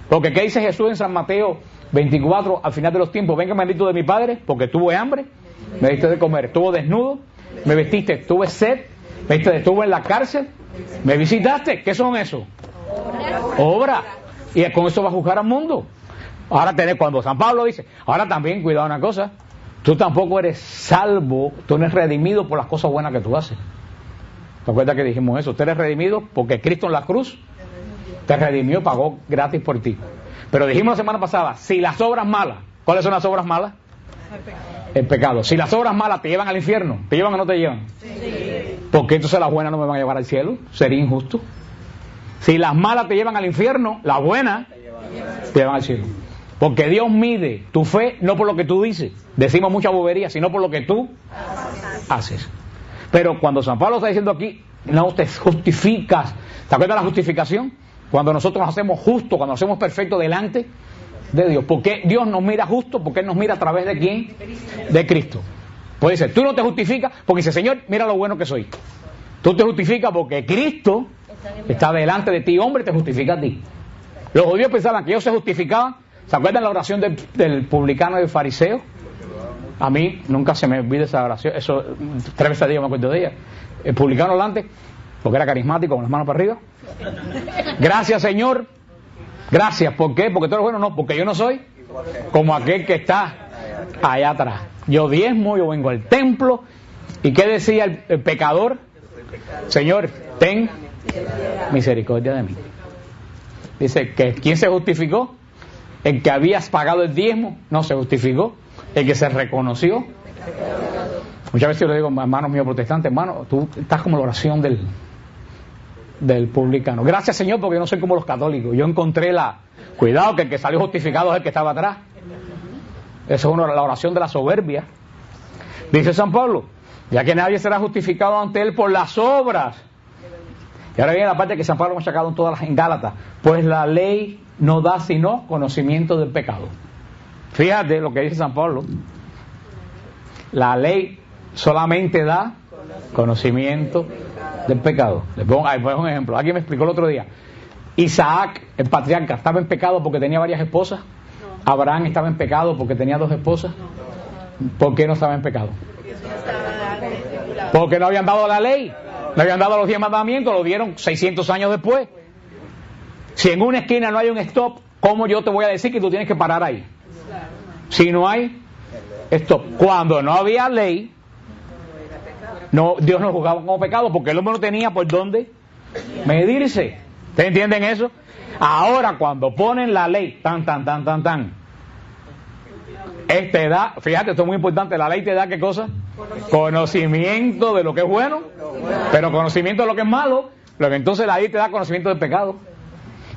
Porque ¿qué dice Jesús en San Mateo 24 al final de los tiempos? Venga bendito de mi Padre, porque tuve hambre, me diste de comer, estuve desnudo, me vestiste, tuve sed, estuve en la cárcel, me visitaste. ¿Qué son eso? Obra. Y con eso va a juzgar al mundo. Ahora cuando San Pablo dice, ahora también cuidado una cosa, tú tampoco eres salvo, tú no eres redimido por las cosas buenas que tú haces. ¿Te acuerdas que dijimos eso? Tú eres redimido porque Cristo en la cruz te redimió, pagó gratis por ti. Pero dijimos la semana pasada, si las obras malas, ¿cuáles son las obras malas? El pecado. Si las obras malas te llevan al infierno, ¿te llevan o no te llevan? Sí. ¿Por qué entonces las buenas no me van a llevar al cielo? Sería injusto. Si las malas te llevan al infierno, las buenas te llevan al cielo. Porque Dios mide tu fe no por lo que tú dices, decimos mucha bobería, sino por lo que tú haces. Pero cuando San Pablo está diciendo aquí, no te justificas. ¿Te acuerdas de la justificación? Cuando nosotros nos hacemos justos, cuando nos hacemos perfectos delante de Dios. ¿Por qué Dios nos mira justo? Porque Él nos mira a través de ¿quién? De Cristo. Puede ser, tú no te justificas porque dice, Señor, mira lo bueno que soy. Tú te justificas porque Cristo está delante de ti, hombre, te justifica a ti. Los judíos pensaban que ellos se justificaban. ¿Se acuerdan la oración del publicano y del fariseo? A mí nunca se me olvida esa oración. Eso 3 veces al día me acuerdo de ella. El publicano delante, porque era carismático, con las manos para arriba. Gracias, Señor. Gracias. ¿Por qué? Porque tú eres bueno. No, porque yo no soy como aquel que está allá atrás. Yo diezmo, yo vengo al templo. ¿Y qué decía el pecador? Señor, ten misericordia de mí. Dice que ¿quién se justificó? El que habías pagado el diezmo no se justificó. El que se reconoció. Muchas veces yo le digo, hermanos míos protestantes, hermano, tú estás como la oración del publicano. Gracias, Señor, porque yo no soy como los católicos. Yo encontré cuidado, que el que salió justificado es el que estaba atrás. Esa es la oración de la soberbia. Dice San Pablo, ya que nadie será justificado ante él por las obras. Y ahora viene la parte que San Pablo hemos sacado en Gálatas. Pues la ley no da sino conocimiento del pecado. Fíjate lo que dice San Pablo. La ley solamente da conocimiento del pecado. Les pongo un ejemplo. Alguien me explicó el otro día. Isaac, el patriarca, ¿estaba en pecado porque tenía varias esposas? No. Abraham estaba en pecado porque tenía 2 esposas. No. ¿Por qué no estaba en pecado? Porque no habían dado la ley. No habían dado los 10 mandamientos, lo dieron 600 años después. Si en una esquina no hay un stop, ¿cómo yo te voy a decir que tú tienes que parar ahí? Si no hay Esto, cuando no había ley, no, Dios no juzgaba como pecado porque el hombre no tenía por dónde medirse. ¿Ustedes entienden eso? Ahora cuando ponen la ley, te da, fíjate, esto es muy importante, la ley te da ¿qué cosa? Conocimiento de lo que es bueno, pero conocimiento de lo que es malo, luego entonces la ley te da conocimiento del pecado.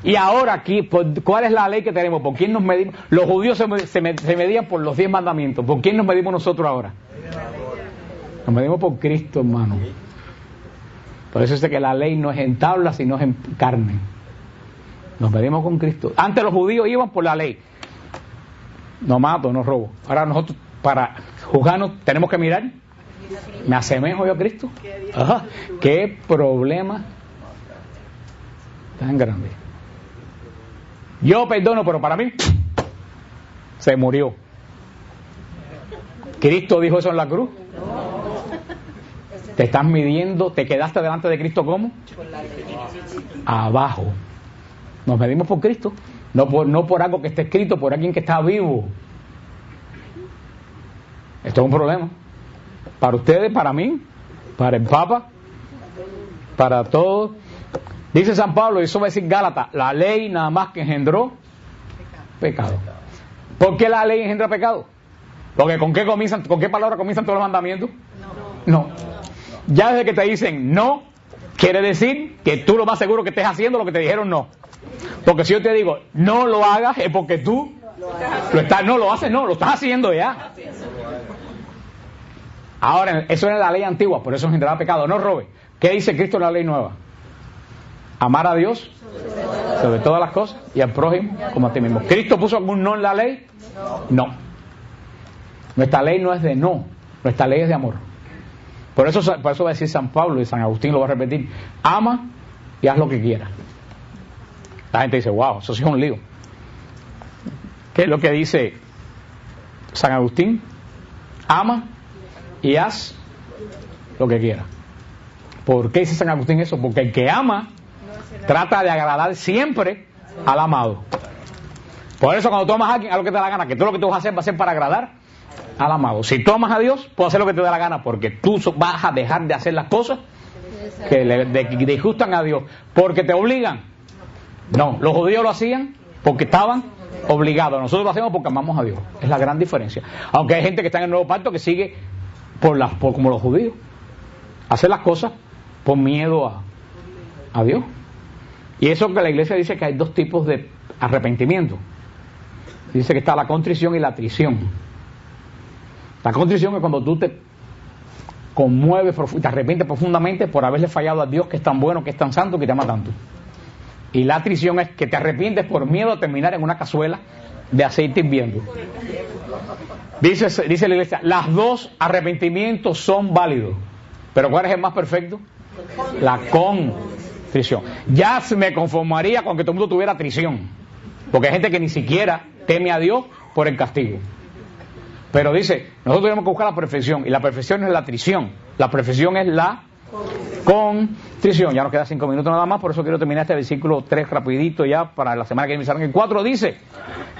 Y ahora aquí, ¿cuál es la ley que tenemos? ¿Por quién nos medimos? Los judíos se medían por los 10 mandamientos. ¿Por quién nos medimos nosotros ahora? Nos medimos por Cristo, hermano. Por eso es que la ley no es en tabla, sino es en carne. Nos medimos con Cristo. Antes los judíos iban por la ley. No mato, no robo. Ahora nosotros, para juzgarnos, tenemos que mirar. ¿Me asemejo yo a Cristo? Ajá. ¿Qué problema tan grande? Yo perdono, pero para mí se murió. ¿Cristo dijo eso en la cruz? ¿Te estás midiendo? ¿Te quedaste delante de Cristo cómo? Abajo. Nos medimos por Cristo, no por algo que esté escrito, por alguien que está vivo. Esto es un problema. Para ustedes, para mí, para el Papa, para todos. Dice San Pablo, y eso va a decir Gálatas, la ley nada más que engendró pecado. ¿Por qué la ley engendra pecado? Porque ¿con qué palabra comienzan todos los mandamientos? No. Ya desde que te dicen no, quiere decir que tú lo más seguro que estés haciendo lo que te dijeron no. Porque si yo te digo no lo hagas, es porque tú lo estás haciendo ya. Ahora, eso era la ley antigua, por eso engendraba pecado. No robe. ¿Qué dice Cristo en la ley nueva? Amar a Dios sobre todas las cosas y al prójimo como a ti mismo. ¿Cristo puso algún no en la ley? No. Nuestra ley no es de no, nuestra ley es de amor. Por eso va a decir San Pablo, y San Agustín lo va a repetir: ama y haz lo que quieras. La gente dice, wow, eso sí es un lío. ¿Qué es lo que dice San Agustín? Ama y haz lo que quieras. ¿Por qué dice San Agustín eso? Porque el que ama trata de agradar siempre al amado. Por eso cuando tú amas a alguien, haz lo que te da la gana, que todo lo que tú vas a hacer va a ser para agradar al amado. Si tú amas a Dios, puedes hacer lo que te dé la gana, porque tú vas a dejar de hacer las cosas que le disgustan a Dios, porque te obligan. No, los judíos lo hacían porque estaban obligados. Nosotros lo hacemos porque amamos a Dios. Es la gran diferencia. Aunque hay gente que está en el nuevo pacto que sigue por como los judíos, hacer las cosas por miedo a Dios. Y eso que la iglesia dice que hay dos tipos de arrepentimiento. Dice que está la contrición y la atrición. La contrición es cuando tú te conmueves, te arrepientes profundamente por haberle fallado a Dios, que es tan bueno, que es tan santo, que te ama tanto. Y la atrición es que te arrepientes por miedo a terminar en una cazuela de aceite hirviendo. Dice la iglesia, las dos arrepentimientos son válidos. Pero ¿cuál es el más perfecto? La contrición. Ya me conformaría con que todo el mundo tuviera atrición, porque hay gente que ni siquiera teme a Dios por el castigo. Pero dice, nosotros tenemos que buscar la perfección, y la perfección no es la atrición, la perfección es la contrición. Ya nos queda 5 minutos nada más, por eso quiero terminar este versículo 3 rapidito ya para la semana que viene. En el 4 dice: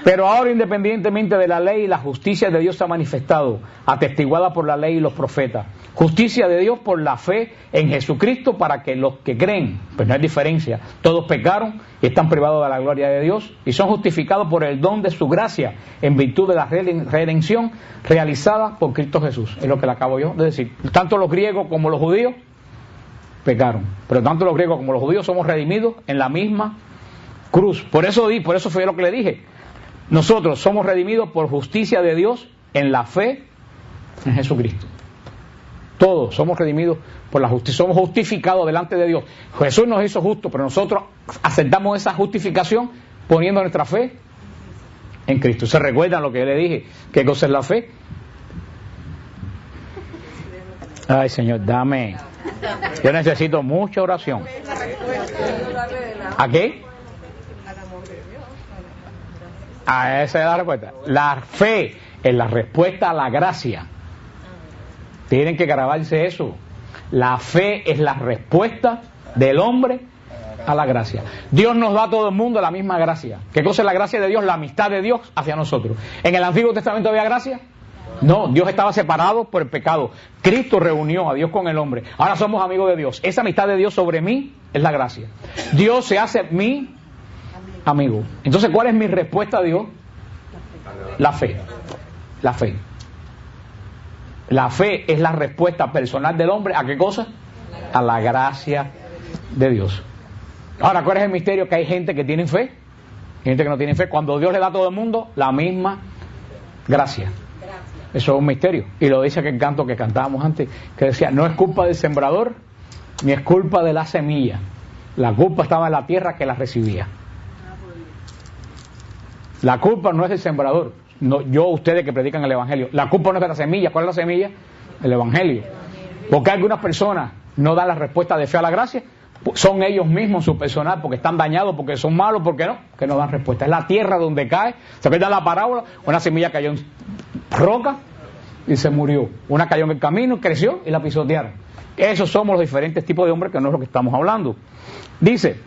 pero ahora, independientemente de la ley, la justicia de Dios se ha manifestado, atestiguada por la ley y los profetas. Justicia de Dios por la fe en Jesucristo, para que los que creen, pues no hay diferencia, todos pecaron y están privados de la gloria de Dios, y son justificados por el don de su gracia, en virtud de la redención realizada por Cristo Jesús. Es lo que le acabo yo de decir. Tanto los griegos como los judíos pecaron, pero tanto los griegos como los judíos somos redimidos en la misma cruz. Por eso fue lo que le dije. Nosotros somos redimidos por justicia de Dios en la fe en Jesucristo. Todos somos redimidos por la justicia, somos justificados delante de Dios. Jesús nos hizo justos, pero nosotros aceptamos esa justificación poniendo nuestra fe en Cristo. ¿Se recuerdan lo que le dije? ¿Qué cosa es la fe? Ay, Señor, dame. Yo necesito mucha oración. ¿A qué? Esa es la respuesta. La fe es la respuesta a la gracia. Tienen que grabarse eso. La fe es la respuesta del hombre a la gracia. Dios nos da a todo el mundo la misma gracia. ¿Qué cosa es la gracia de Dios? La amistad de Dios hacia nosotros. ¿En el Antiguo Testamento había gracia? No, Dios estaba separado por el pecado. Cristo reunió a Dios con el hombre. Ahora somos amigos de Dios. Esa amistad de Dios sobre mí es la gracia. Dios se hace mi amigo. Entonces, ¿cuál es mi respuesta a Dios? La fe. La fe. La fe es la respuesta personal del hombre. ¿A qué cosa? A la gracia de Dios. Ahora, ¿cuál es el misterio? Que hay gente que tiene fe, gente que no tiene fe. Cuando Dios le da a todo el mundo la misma gracia. Eso es un misterio. Y lo dice aquel canto que cantábamos antes, que decía, no es culpa del sembrador, ni es culpa de la semilla. La culpa estaba en la tierra que la recibía. La culpa no es del sembrador. No, ustedes que predican el Evangelio. La culpa no es de la semilla. ¿Cuál es la semilla? El Evangelio. Porque algunas personas no dan la respuesta de fe a la gracia. Son ellos mismos, su personal, porque están dañados, porque son malos, porque no, que no dan respuesta. Es la tierra donde cae. ¿Se acuerdan la parábola? Una semilla cayó en roca y se murió. Una cayó en el camino, creció y la pisotearon. Esos somos los diferentes tipos de hombres, que no es lo que estamos hablando. Dice,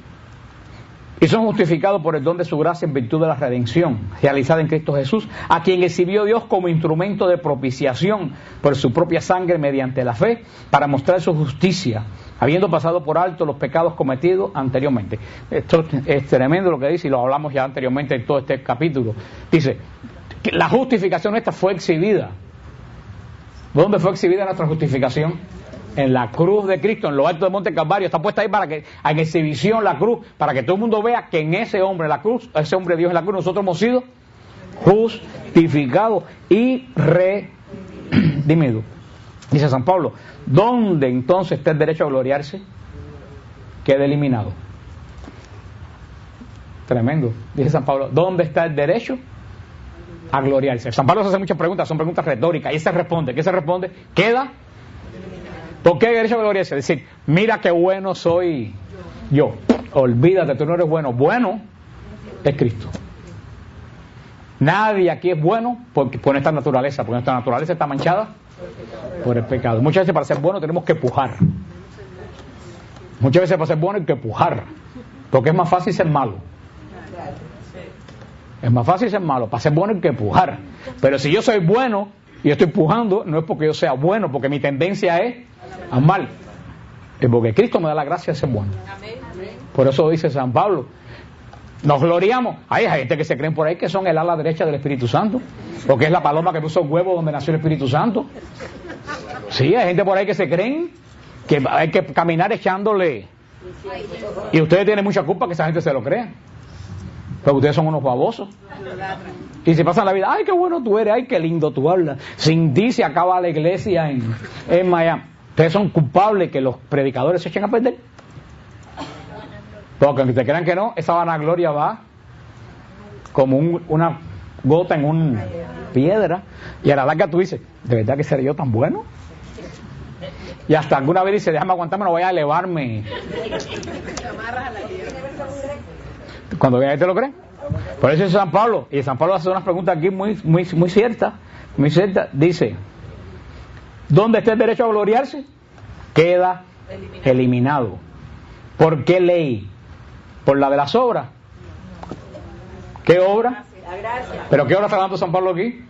y son justificados por el don de su gracia en virtud de la redención realizada en Cristo Jesús, a quien exhibió Dios como instrumento de propiciación por su propia sangre mediante la fe, para mostrar su justicia, habiendo pasado por alto los pecados cometidos anteriormente. Esto es tremendo lo que dice, y lo hablamos ya anteriormente en todo este capítulo. Dice que la justificación esta fue exhibida. ¿Dónde fue exhibida nuestra justificación? En la cruz de Cristo, en lo alto del Monte Calvario. Está puesta ahí para que, en exhibición, la cruz, para que todo el mundo vea que en ese hombre, la cruz, ese hombre Dios en la cruz, nosotros hemos sido justificados y redimidos. Dice San Pablo, ¿dónde entonces está el derecho a gloriarse? Queda eliminado. Tremendo. Dice San Pablo, ¿dónde está el derecho a gloriarse? San Pablo se hace muchas preguntas, son preguntas retóricas, y él se responde. ¿Qué se responde? Queda. ¿Por qué hay derecho a gloriarse? Es decir, mira qué bueno soy yo. Olvídate, tú no eres bueno. Bueno es Cristo. Nadie aquí es bueno por nuestra naturaleza, porque nuestra naturaleza está manchada por el pecado. Muchas veces para ser bueno tenemos que pujar. Muchas veces para ser bueno hay que pujar, porque es más fácil ser malo. Es más fácil ser malo. Para ser bueno hay que pujar. Pero si yo soy bueno y yo estoy pujando, no es porque yo sea bueno, porque mi tendencia es a mal. Es porque Cristo me da la gracia de ser bueno. Por eso dice San Pablo, nos gloriamos. Hay gente que se creen por ahí que son el ala derecha del Espíritu Santo, porque es la paloma que puso el huevo donde nació el Espíritu Santo. Sí, hay gente por ahí que se creen que hay que caminar echándole. Y ustedes tienen mucha culpa que esa gente se lo crea, porque ustedes son unos babosos. Y se pasan la vida, ay, qué bueno tú eres, ay, qué lindo tú hablas. Sin ti se acaba la iglesia en Miami. Ustedes son culpables que los predicadores se echen a perder. Porque aunque te crean que no, esa vanagloria va como una gota en una piedra. Y a la larga tú dices, ¿de verdad que seré yo tan bueno? Y hasta alguna vez dice, déjame aguantarme, no voy a elevarme. Cuando viene te lo cree. Por eso es San Pablo. Y San Pablo hace unas preguntas aquí muy ciertas. Muy ciertas. Dice, ¿dónde está el derecho a gloriarse? Queda eliminado. ¿Por qué ley? ¿Por la de las obras? ¿Qué obra? ¿Pero qué obra está dando San Pablo aquí?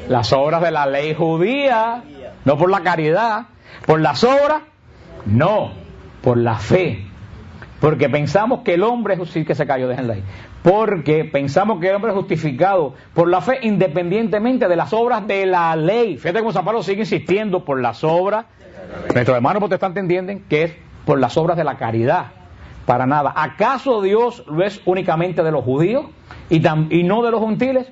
Las obras de la ley judía. No por la caridad. ¿Por las obras? No, por la fe. Porque pensamos que el hombre es sí que se cayó, déjenla ahí. Porque pensamos que el hombre es justificado por la fe independientemente de las obras de la ley. Fíjate cómo San Pablo sigue insistiendo por las obras. Nuestros hermanos protestantes entienden que es por las obras de la caridad. Para nada. ¿Acaso Dios lo es únicamente de los judíos y no de los gentiles?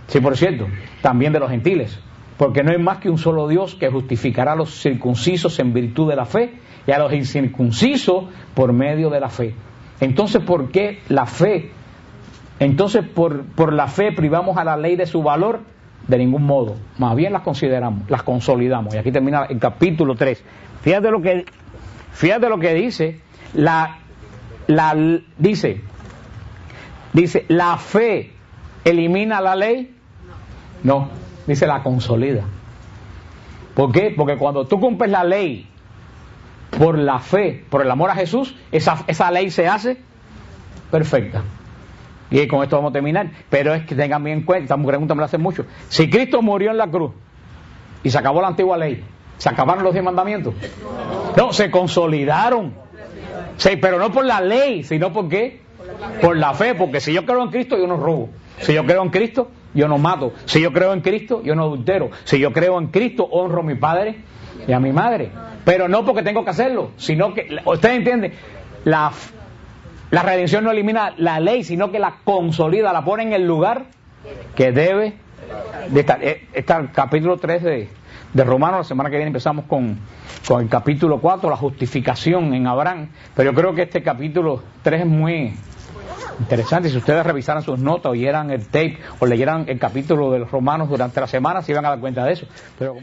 Sí, por cierto, también de los gentiles. Porque no hay más que un solo Dios que justificará a los circuncisos en virtud de la fe y a los incircuncisos por medio de la fe. Entonces, ¿por qué la fe? Entonces, por la fe privamos a la ley de su valor? De ningún modo. Más bien las consideramos, las consolidamos. Y aquí termina el capítulo 3. Fíjate lo que dice. Dice, ¿la fe elimina la ley? No, dice la consolida. ¿Por qué? Porque cuando tú cumples la ley por la fe, por el amor a Jesús, esa ley se hace perfecta. Y con esto vamos a terminar. Pero es que tengan bien en cuenta, esta pregunta me la hacen mucho. Si Cristo murió en la cruz y se acabó la antigua ley. ¿Se acabaron los 10 mandamientos? No, se consolidaron. Sí, pero no por la ley, sino por qué? Por la fe, porque si yo creo en Cristo, yo no robo. Si yo creo en Cristo, yo no mato. Si yo creo en Cristo, yo no adultero. Si yo creo en Cristo, honro a mi padre y a mi madre. Pero no porque tengo que hacerlo, sino que, ¿ustedes entienden? La redención no elimina la ley, sino que la consolida, la pone en el lugar que debe de estar. Está el capítulo 3 de Romanos. La semana que viene empezamos con el capítulo 4, la justificación en Abraham. Pero yo creo que este capítulo 3 es muy interesante. Si ustedes revisaran sus notas, oyeran el tape o leyeran el capítulo de los Romanos durante la semana, se iban a dar cuenta de eso. Pero